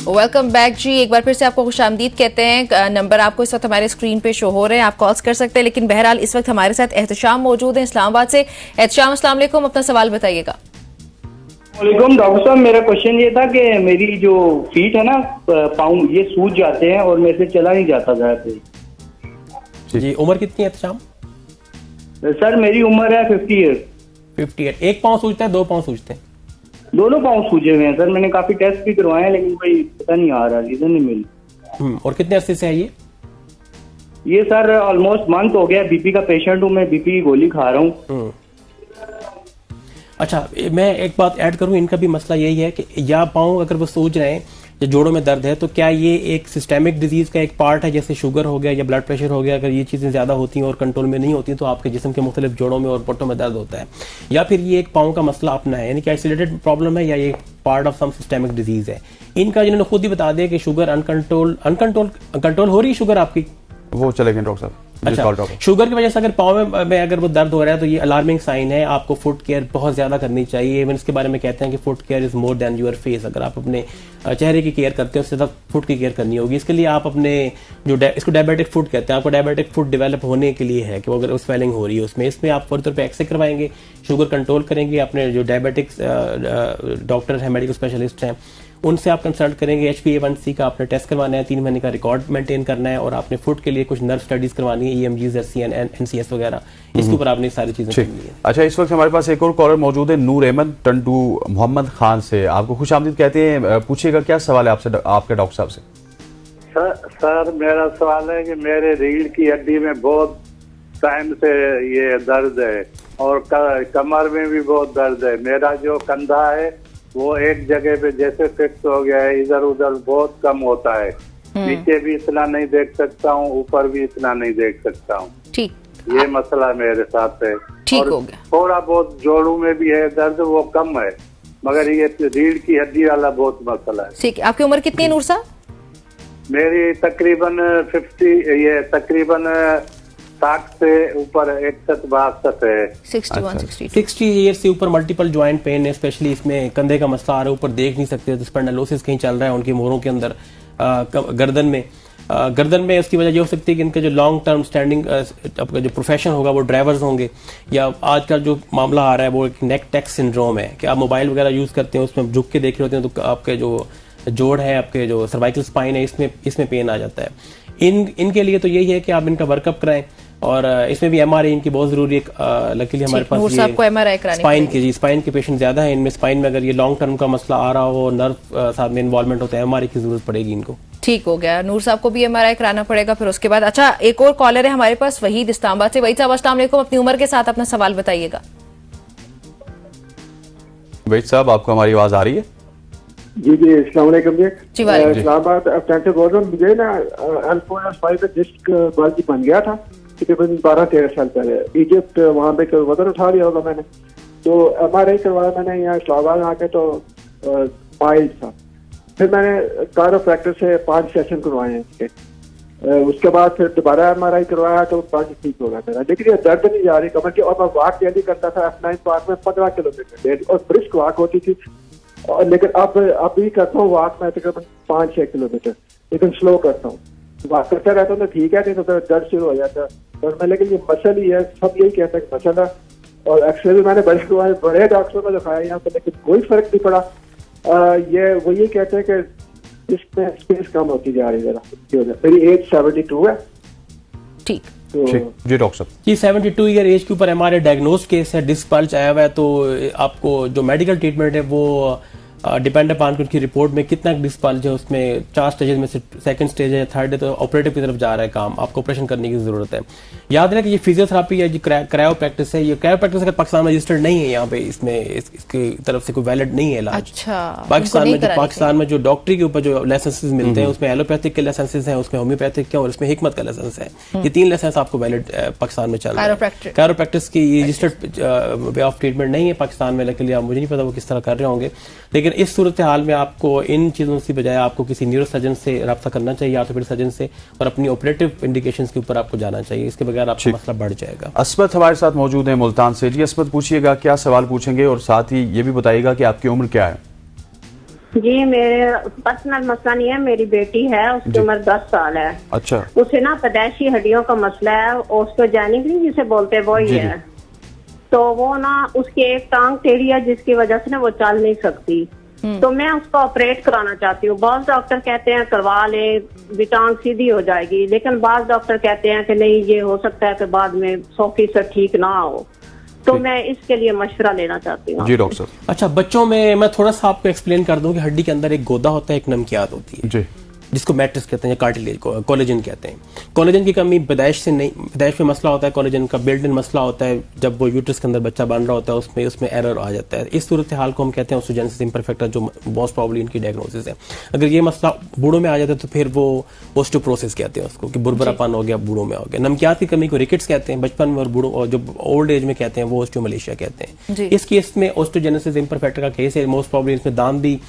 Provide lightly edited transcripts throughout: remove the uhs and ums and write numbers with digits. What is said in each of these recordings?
Welcome back जी। एक बार फिर से आपको खुशामदीद कहते हैं। नंबर आपको इस वक्त हमारे स्क्रीन पे शो हो रहे हैं, आप कॉल्स कर सकते हैं। लेकिन बहरहाल इस वक्त हमारे साथ एहतशाम मौजूद है इस्लामाबाद से। एहतशाम, अस्सलाम वालेकुम, अपना सवाल बताइएगा। वालेकुम डॉक्टर साहब, मेरा क्वेश्चन ये था कि मेरी जो फीट है ना, पाँव, ये सूज जाते हैं और मेरे से चला नहीं जाता घर से। जी, उम्र कितनी है एहतशाम? सर मेरी उम्र है 50 ईयर। 58। एक पाँव सूजता है, दो पाँव सूजते हैं? दोनों पाँव सूजे हुए हैं सर। मैंने काफी टेस्ट भी करवाए हैं लेकिन कोई पता नहीं आ रहा, रीजन नहीं मिली। और कितने अरसे से है ये सर ऑलमोस्ट मंथ हो गया। बीपी का पेशेंट हूँ मैं, बीपी की गोली खा रहा हूँ। अच्छा, मैं एक बात ऐड करूं, इनका भी मसला यही है कि या पाँव अगर वो सूज रहे हैं या जोड़ों में दर्द है, तो क्या ये एक सिस्टेमिक डिजीज का एक पार्ट है, जैसे शुगर हो गया या ब्लड प्रेशर हो गया? अगर ये चीज़ें ज़्यादा होती हैं और कंट्रोल में नहीं होती तो आपके जिस्म के मुख्तलिफ जोड़ों में और पट्टों में दर्द होता है, या फिर ये एक पाँव का मसला अपना है, यानी कि आइसोलेटेड प्रॉब्लम है या ये part of some systemic disease है? इनका जिन्होंने खुद ही बता दिया कि शुगर अनकंट्रोल हो रही है शुगर आपकी, वो चले गए डॉक्टर साहब। अच्छा, शुगर की वजह से अगर पाँव में अगर वो दर्द हो रहा है तो ये अलार्मिंग साइन है। आपको फुट केयर बहुत ज्यादा करनी चाहिए। इवन इसके बारे में कहते हैं कि foot care is more than your face. अगर आप अपने चेहरे की केयर करते हैं उससे ज्यादा फुट की केयर करनी होगी। इसके लिए आप अपने जो इसको डायबिटिक फुट कहते हैं, आपको डायबिटिक फुट डेवलप होने के लिए है कि वो अगर स्वेलिंग हो रही है इसमें आप फौरी तौर पर एक्सरे करवाएंगे, शुगर कंट्रोल करेंगे। अपने जो डायबिटिक्स डॉक्टर हैं, मेडिकल स्पेशलिस्ट हैं, उनसे आप कंसल्ट करेंगे। HbA1c का आपने टेस्ट करवाना है, 3 महीने का रिकॉर्ड मेंटेन करना है, और आपने फुट के लिए कुछ नर्व स्टडीज करवानी है, EMGs, SCN, NCS वगैरह। इसके ऊपर आपने सारी चीजें करनी है। अच्छा, इस वक्त हमारे पास एक और कॉलर मौजूद है, नूर अहमद टंडू मोहम्मद खान से। आपको खुशामदीद कहते हैं, पूछिएगा क्या सवाल है आपसे, आपके डॉक्टर साहब से। सर मेरा सवाल है कि मेरे रीढ़ की हड्डी में बहुत टाइम से ये दर्द है और कमर में भी बहुत दर्द है। मेरा जो कंधा है वो एक जगह पे जैसे फिक्स हो गया है, इधर उधर बहुत कम होता है। नीचे भी इतना नहीं देख सकता हूँ, ऊपर भी इतना नहीं देख सकता हूँ। ठीक, ये मसला मेरे साथ है। ठीक हो गया। थोड़ा बहुत जोड़ों में भी है दर्द, वो कम है, मगर ये रीढ़ की हड्डी वाला बहुत मसला है। ठीक है, आपकी उम्र कितनी है नूर साहब? मेरी तकरीबन 60 से ऊपर 61-62 है। 60 ईयर से ऊपर मल्टीपल ज्वाइंट पेन है, स्पेशली इसमें कंधे का मसला आ रहा है, ऊपर देख नहीं सकते तो स्पेंडालोसिस कहीं चल रहा है उनकी मोहरों के अंदर, गर्दन में उसकी वजह ये हो सकती है कि इनका जो लॉन्ग टर्म स्टैंडिंग आपका जो प्रोफेशन होगा वो ड्राइवर्स होंगे, या आजकल जो मामला आ रहा है वो एक नेक टेक सिंड्रोम है कि आप मोबाइल वगैरह यूज़ करते हैं, उसमें झुक के देख रहे होते हैं तो आपके जो जोड़ है, आपके जो सर्वाइकल स्पाइन है, इसमें पेन आ जाता है। इनके लिए तो यही है कि आप इनका वर्कअप कराएं, और इसमें भी MRI इनकी बहुत जरूरी है। लकीली हमारे पास स्पाइन के पेशेंट ज्यादा है। इनमें स्पाइन में अगर ये लॉन्ग टर्म का मसला आ रहा हो, नर्व साथ में इन्वॉल्वमेंट होता है, MRI की जरूरत पड़ेगी इनको। ठीक हो गया, नूर साहब को भी MRI कराना पड़ेगा फिर उसके बाद। अच्छा, एक और कॉलर है हमारे पास, वहीद इस्लामाबाद से। वहीद साहब, अस्सलाम वालेकुम, अपनी उम्र के साथ अपना सवाल बताइएगा। वहीद साहब, आपको हमारी आवाज आ रही है? जी जी, अस्सलाम वालेकुम जी। इस्लामाबाद से बोल रहा हूँ। मुझे ना L4-L5 डिस्क बल्ज बन गया था तकरीबन 12-13 साल पहले। इजिप्ट वहाँ पे वजन उठा लिया होगा मैंने, तो MRI करवाया मैंने यहाँ इस्लामाबाद आके, तो माइल्ड था। फिर मैंने कायरोप्रैक्टर से 5 सेशन करवाए हैं इसके। उसके बाद फिर दोबारा MRI करवाया तो 5 ठीक हो गया मेरा, लेकिन ये दर्द नहीं जा रही कमर की। और मैं वॉक डेली करता था F9 पार्क में 15 किलोमीटर डेली, और ब्रिस्क वॉक होती थी। और लेकिन अब भी करता हूँ वॉक में तकरीबन 5-6 किलोमीटर, लेकिन स्लो करता हूँ। वॉक करता रहता हूँ तो ठीक है, नहीं तो दर्द शुरू हो जाता है। और लेकिन ये मसल ही है, सब यही कहते हैं मसल है। और एक्सरे भी मैंने बड़े डॉक्टरों को दिखाया यहाँ पर, लेकिन कोई फर्क नहीं पड़ा। ये वो ये कहते हैं कि इसमें स्पेस कम होती जा रही है। मेरी एज 72 है। ठीक जी डॉक्टर साहब, ये 72 ईयर एज के ऊपर हमारे डायग्नोज केस है, डिस्क बल्ज आया हुआ है, तो आपको जो मेडिकल ट्रीटमेंट है वो डिपेंड अपॉन उनकी रिपोर्ट में कितना डिस्क बल्ज है। उसमें 4 स्टेजेस में से सेकंड स्टेज है, थर्ड है, तो ऑपरेटिव की तरफ जा रहा है काम, आपको ऑपरेशन करने की जरूरत है। याद रखें कि ये फिजियोथेरापी है, ये क्रायो प्रैक्टिस है। ये क्रायो प्रैक्टिस अगर पाकिस्तान में रजिस्टर्ड नहीं है, यहाँ पे इसमें इसकी तरफ से कोई वैलिड नहीं है इलाज। अच्छा, पाकिस्तान में जो डॉक्टरी के ऊपर जो लाइसेंसेस मिलते हैं उसमें एलोपैथिक के लाइसेंसेस हैं, उसमें होम्योपैथिक के, और उसमें हिकमत का लाइसेंस है। ये 3 लाइसेंस आपको वैलिड पाकिस्तान में चल रहा है। क्रायो प्रैक्टिस की रजिस्टर्ड वे ऑफ ट्रीटमेंट नहीं है पाकिस्तान में, लेकिन मुझे नहीं पता वो किस तरह कर रहे होंगे। लेकिन इस सूरत हाल में आपको इन चीज़ों से बजाय आपको किसी न्यूरो सर्जन से रब्ता करना चाहिए, ऑर्थोपेडिक सर्जन से, और अपनी ऑपरेटिव इंडिकेशंस के ऊपर आपको जाना चाहिए। इसके बगैर आपका मसला बढ़ जाएगा। असमत हमारे साथ मौजूद है मुल्तान से। जी असमत, पूछिएगा क्या सवाल पूछेंगे, और साथ ही ये भी बताइएगा कि आपकी उम्र क्या है? जी, मेरे पर्सनल मसला नहीं है, मेरी बेटी है, उसकी उम्र 10 साल है। अच्छा। उसे ना पैदाइशी हड्डियों का मसला है, ऑस्टियोजेनिक जिसे बोलते हैं वो ही जी, है। तो वो ना उसकी एक टांग टेढ़ी है जिसकी वजह से ना वो चल नहीं सकती। तो मैं उसको ऑपरेट कराना चाहती हूँ। बहुत डॉक्टर कहते हैं करवा ले, भी टांग सीधी हो जाएगी, लेकिन बाद डॉक्टर कहते हैं कि नहीं, ये हो सकता है कि बाद में 100% ठीक ना हो। तो मैं इसके लिए मशवरा लेना चाहती हूँ। जी डॉक्टर साहब। अच्छा, बच्चों में मैं थोड़ा सा आपको एक्सप्लेन कर दूं कि हड्डी के अंदर एक गोदा होता है, एक नमकियात होती है जी, जिसको मैट्रिक्स कहते हैं या कार्टिलेज को कोलेजन कहते हैं। कोलेजन की कमी पैदाइश से नहीं, पैदाइश में मसला होता है, कोलेजन का बिल्ट इन मसला होता है जब वो यूट्रस के अंदर बच्चा बन रहा होता है, उसमें एरर आ जाता है। इस सूरत हाल को हम कहते हैं ऑस्टियोजेनेसिस इम्परफेक्टा, जो मोस्ट प्रॉब्ली इनकी डायग्नोसिस है। अगर ये मसला बूढ़ों में आ जाता है तो फिर वो ऑस्टियोपोरोसिस कहते हैं उसको, कि बुरबरापन हो गया, बूढ़ों में हो गया। नमकियात की कमी को रिकेट्स कहते हैं बचपन में, और बूढ़ों और जो ओल्ड एज में कहते हैं वो ऑस्टियोमलेशिया कहते हैं। इस केस में ऑस्टियोजेनेसिस इम्परफेक्टा का केस है। मोस्ट प्रॉब्ली इसमें दांत भी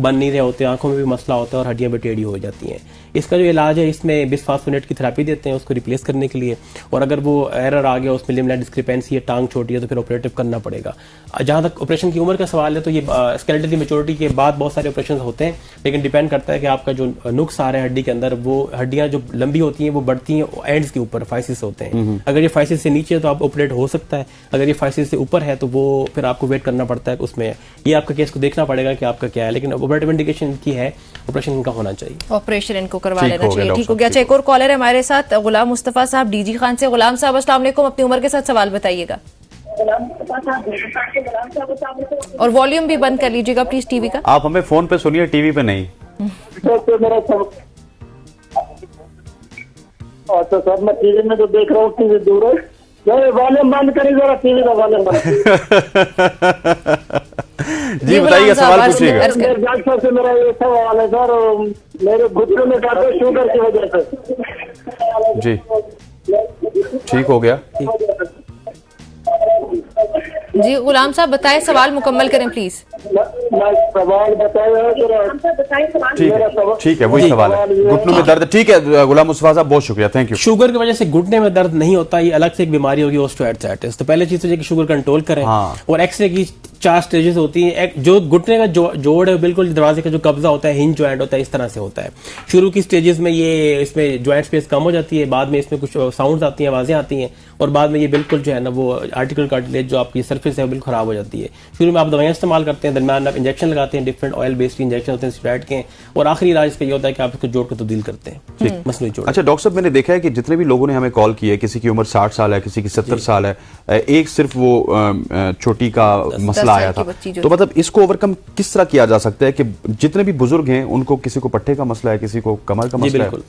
बन नहीं रहे होते, आंखों में भी मसला होता है और हड्डियां भी टेढ़ी हो जाती हैं। इसका जो इलाज है, इसमें बिसफॉस्फोनेट की थेरेपी देते हैं उसको रिप्लेस करने के लिए, और अगर वो एरर आ गया, उसमें लिम्बा डिस्क्रिपेंसी है, टांग छोटी है, तो फिर ऑपरेटिव करना पड़ेगा। जहां तक ऑपरेशन की उम्र का सवाल है, तो ये स्केलेटल की मैच्योरिटी के बाद बहुत सारे ऑपरेशन होते हैं, लेकिन डिपेंड करता है कि आपका जो नुक्स आ रहा है हड्डी के अंदर, वो हड्डियां जो लंबी होती हैं वो बढ़ती हैं एंड्स के ऊपर, फाइसिस होते हैं। अगर ये फाइसिस से नीचे है तो आप ऑपरेट हो सकता है, अगर ये फाइसिस से ऊपर है तो वो फिर आपको वेट करना पड़ता है। उसमें ये आपका केस को देखना पड़ेगा कि आपका क्या है, लेकिन ऑपरेटिव इंडिकेशन की है, ऑपरेशन इनका होना चाहिए, ऑपरेशन इनको करवा ठीक लेना हो गया चाहिए। डॉक्टर ठीक हो गया। अच्छा, एक और कॉलर है हमारे साथ, गुलाम मुस्तफा साहब डीजी खान से। गुलाम साहब अस्सलाम वालेकुम, अपनी उम्र के साथ सवाल बताइएगा और वॉल्यूम भी बंद कर लीजिएगा प्लीज टीवी का। आप हमें फोन पे सुनिए, टीवी पे नहीं। अच्छा सर, मैं टीवी में तो देख रहा हूँ, टीवी दूर है। वॉल्यूम बंद करिए जरा, टीवी का वॉल्यूम बंद। जी बताइए, सवाल पूछिएगा। डॉक्टर से मेरा ये सवाल है सर, मेरे घुटने में काफी शुगर की वजह से। जी, ठीक हो गया। जी गुलाम साहब बताएं, सवाल मुकम्मल करें प्लीज। सवाल बताया, ठीक है, वही सवाल है, घुटनों में दर्द। ठीक है गुलाम मुस्तफा साहब, बहुत शुक्रिया, थैंक यू। शुगर की वजह से घुटने में दर्द नहीं होता, ये अलग से एक बीमारी होगी ऑस्टियोआर्थराइटिस। तो पहले चीज तो ये कि शुगर कंट्रोल करें। हाँ। और एक्सरे की 4 स्टेजेस होती हैं। जो घुटने का जोड़ है, बिल्कुल दरवाजे का जो कब्जा होता है, हिंज जॉइंट होता है, इस तरह से होता है। शुरू की स्टेजेस में ये इसमें जॉइंट स्पेस कम हो जाती है, बाद में इसमें कुछ साउंड्स आती हैं, आवाजें आती हैं, और बाद में ये बिल्कुल जो है ना वो आर्टिकल कार्टिलेज जो आपकी सरफेस है वो बिल्कुल खराब हो जाती है। शुरू में आप दवाइयां इस्तेमाल करते हैं, दरमियान आप इंजेक्शन लगाते हैं, डिफरेंट ऑयल बेस्ड इंजेक्शन होते हैं स्टेरॉइड के, और आखिरी इलाज इसका ये होता है कि आप इसको जोड़ को तब्दील करते हैं, मसनूई जोड़। अच्छा डॉक्टर साहब, मैंने देखा है कि जितने भी लोगों ने हमें कॉल किए, किसी की उम्र 60 साल है, किसी की 70 साल है, एक सिर्फ वो छोटी का मसला आया था। तो मतलब इसको ओवरकम किस तरह किया जा सकता है कि जितने भी बुजुर्ग हैं उनको, किसी को पट्टे का मसला है, किसी को कमर का मसला है? बिल्कुल।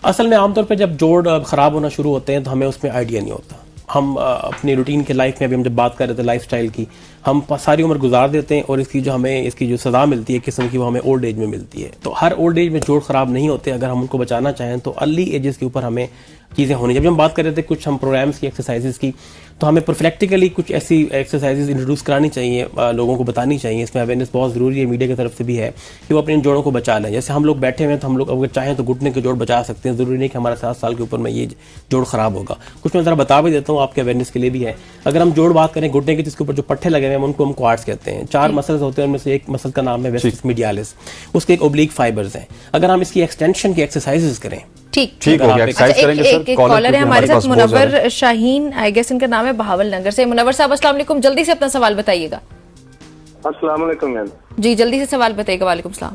असल में आमतौर पर जब जोड़ खराब होना शुरू होते हैं तो हमें उसमें आइडिया नहीं होता। हम अपनी रूटीन के लाइफ में, अभी हम जब बात कर रहे थे लाइफस्टाइल की, हम सारी उम्र गुजार देते हैं, और इसकी जो सजा मिलती है किस्म की, वो हमें ओल्ड एज में मिलती है। तो हर ओल्ड एज में जोड़ खराब नहीं होते। अगर हम उनको बचाना चाहें तो अर्ली एजेस के ऊपर हमें चीज़ें होनी। जब हम बात कर रहे थे कुछ हम प्रोग्राम्स की, एक्सरसाइजेस की, तो हमें प्रोफिलैक्टिकली कुछ ऐसी एक्सरसाइजेस इंट्रोड्यूस करानी चाहिए, लोगों को बतानी चाहिए। इसमें अवेयरनेस बहुत ज़रूरी है, मीडिया की तरफ से भी है, कि वो अपने इन जोड़ों को बचा लें। जैसे हम लोग बैठे हुए हैं तो हम लोग अगर चाहें तो घुटने के जोड़ बचा सकते हैं, ज़रूरी नहीं कि हमारा 7 साल के ऊपर में ये जोड़ खराब होगा। कुछ मैं ज़रा बता भी देता हूँ, आपके अवेयरनेस के लिए भी है। अगर हम जोड़ बात करें घुटने के, जिसके ऊपर जो पट्टे लगे हुए हैं उनको हम क्वाड्स कहते हैं। 4 मसल्स होते हैं, उनमें से एक मसल का नाम है वेस्टिस मीडियालिस, उसके एक ओब्लिक फाइबर्स हैं। अगर हम इसकी एक्सटेंशन की एक्सरसाइजेस करें, ठीक हो गया, एक्सरसाइज करेंगे सर। एक कॉलर है हमारे साथ, मुनव्वर शाहीन, आई गेस इनका नाम है, बहावल नगर से। मुनव्वर साहब अस्सलाम वालेकुम, जल्दी से अपना सवाल बताइएगा। अस्सलाम वालेकुम मैम। जी जल्दी से सवाल बताइएगा। वालेकुम सलाम।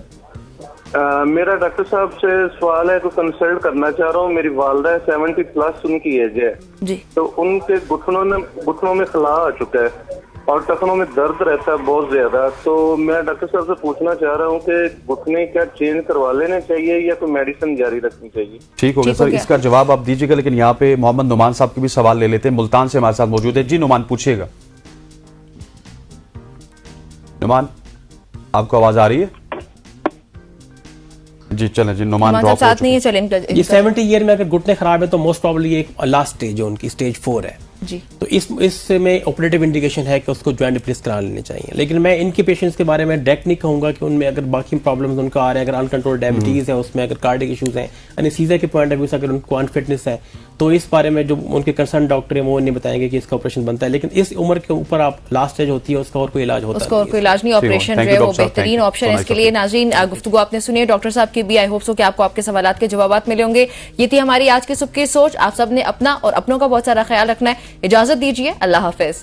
मेरा डॉक्टर साहब से सवाल है, को कंसल्ट करना चाह रहा हूँ। मेरी वालदा है, 70+ उनकी एज है जी। तो उनके घुटनों में खला आ चुका है और टखनों में दर्द रहता है बहुत ज्यादा। तो मैं डॉक्टर साहब से पूछना चाह रहा हूँ कि घुटने क्या चेंज करवा लेने चाहिए या कोई मेडिसिन जारी रखनी चाहिए? ठीक हो गया सर, इसका जवाब आप दीजिएगा, लेकिन यहाँ पे मोहम्मद नुमान साहब के भी सवाल ले लेते हैं, मुल्तान से हमारे साथ मौजूद है। जी नुमान, पूछिएगा। नुमान, आपको आवाज आ रही है? जी चलें जी, नुमान ड्रॉप हो साथ नहीं है, चलें। ये 70 ईयर में अगर घुटने खराब है तो मोस्ट प्रॉब्ली एक लास्ट स्टेज है उनकी, स्टेज 4 है। जी। तो इसमें ऑपरेटिव इंडिकेशन है कि उसको जॉइंट रिप्लेस करा लेने चाहिए। लेकिन मैं इनके पेशेंट्स के बारे में डायरेक्ट नहीं कहूंगा कि उनमें अगर बाकी प्रॉब्लम्स उनको आ रहे हैं, अगर अनकंट्रोल्ड डायबिटीज है, उसमें अगर कार्डिक इश्यूज हैं, एनेस्थीसिया के पॉइंट ऑफ व्यू से अगर उनको अनफिटनेस है, तो इस बारे में जो उनके कंसर्न डॉक्टर है वो नहीं बताएंगे कि इसका ऑपरेशन बनता है। लेकिन इस उम्र के ऊपर आप लास्ट स्टेज होती है, उसका और कोई इलाज होता है, उसका और कोई इलाज नहीं, ऑपरेशन जो है वो बेहतरीन ऑप्शन है इसके लिए। नाज़रीन, गुफ्तगू आपने सुनी डॉक्टर साहब की भी, आई होप सो कि आपको आपके सवालात के जवाब मिले होंगे। ये थी हमारी आज की सुबह की सोच। आप सब ने अपना और अपनों का बहुत सारा ख्याल रखना है। इजाजत दीजिए, अल्लाह हाफिज।